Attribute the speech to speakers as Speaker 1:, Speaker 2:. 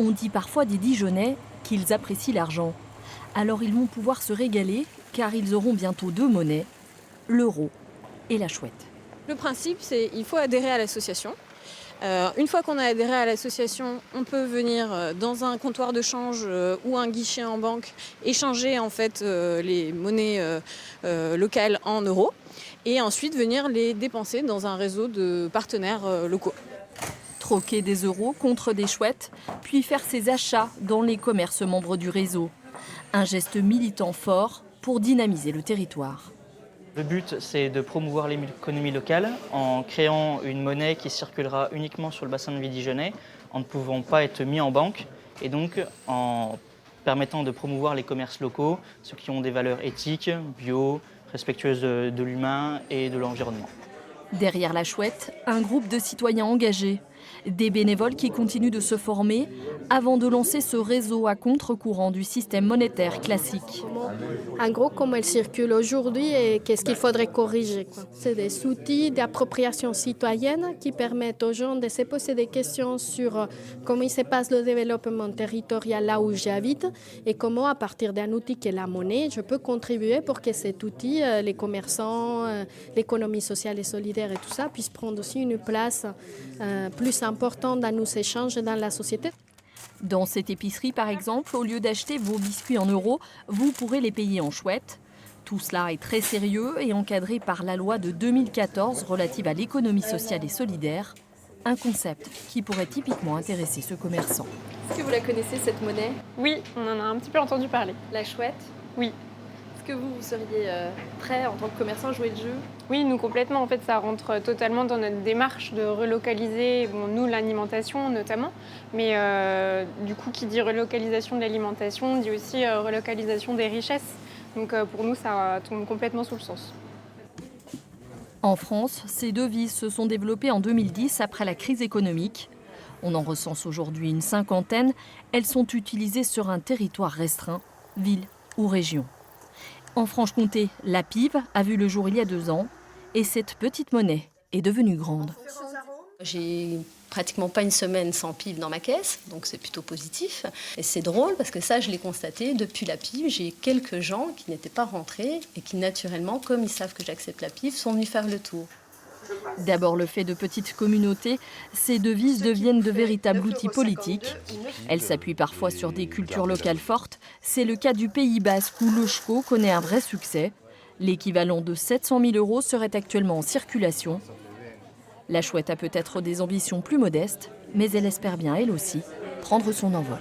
Speaker 1: On dit parfois des Dijonnais qu'ils apprécient l'argent. Alors ils vont pouvoir se régaler car ils auront bientôt deux monnaies, l'euro et la chouette.
Speaker 2: Le principe, c'est qu'il faut adhérer à l'association. Une fois qu'on a adhéré à l'association, on peut venir dans un comptoir de change ou un guichet en banque échanger en fait les monnaies locales en euros et ensuite venir les dépenser dans un réseau de partenaires locaux.
Speaker 1: Troquer des euros contre des chouettes, puis faire ses achats dans les commerces membres du réseau. Un geste militant fort pour dynamiser le territoire.
Speaker 3: Le but, c'est de promouvoir l'économie locale en créant une monnaie qui circulera uniquement sur le bassin de vie dijonnais, en ne pouvant pas être mis en banque, et donc en permettant de promouvoir les commerces locaux, ceux qui ont des valeurs éthiques, bio, respectueuses de l'humain et de l'environnement.
Speaker 1: Derrière la chouette, un groupe de citoyens engagés. Des bénévoles qui continuent de se former avant de lancer ce réseau à contre-courant du système monétaire classique.
Speaker 4: En gros, comment elle circule aujourd'hui et qu'est-ce qu'il faudrait corriger. C'est des outils d'appropriation citoyenne qui permettent aux gens de se poser des questions sur comment il se passe le développement territorial là où j'habite et comment, à partir d'un outil qui est la monnaie, je peux contribuer pour que cet outil, les commerçants, l'économie sociale et solidaire et tout ça, puisse prendre aussi une place plus importante dans nos échanges et dans la société.
Speaker 1: Dans cette épicerie, par exemple, au lieu d'acheter vos biscuits en euros, vous pourrez les payer en chouette. Tout cela est très sérieux et encadré par la loi de 2014 relative à l'économie sociale et solidaire. Un concept qui pourrait typiquement intéresser ce commerçant.
Speaker 5: Est-ce que vous la connaissez, cette monnaie?
Speaker 6: Oui, on en a un petit peu entendu parler.
Speaker 5: La chouette?
Speaker 6: Oui.
Speaker 5: Est-ce que vous seriez prêt en tant que commerçant à jouer le jeu?
Speaker 6: Oui, nous complètement. En fait, ça rentre totalement dans notre démarche de relocaliser, nous, l'alimentation notamment. Mais du coup, qui dit relocalisation de l'alimentation, dit aussi relocalisation des richesses. Donc pour nous, ça tombe complètement sous le sens.
Speaker 1: En France, ces devises se sont développées en 2010 après la crise économique. On en recense aujourd'hui une cinquantaine. Elles sont utilisées sur un territoire restreint, ville ou région. En Franche-Comté, la pive a vu le jour il y a 2 ans et cette petite monnaie est devenue grande.
Speaker 7: J'ai pratiquement pas une semaine sans pive dans ma caisse, donc c'est plutôt positif. Et c'est drôle parce que ça, je l'ai constaté, depuis la pive, j'ai quelques gens qui n'étaient pas rentrés et qui naturellement, comme ils savent que j'accepte la pive, sont venus faire le tour.
Speaker 1: D'abord le fait de petites communautés, ces devises deviennent de véritables outils politiques. Elles s'appuient parfois sur des cultures locales fortes. C'est le cas du Pays Basque où le chko connaît un vrai succès. L'équivalent de 700 000 € serait actuellement en circulation. La chouette a peut-être des ambitions plus modestes, mais elle espère bien, elle aussi, prendre son envol.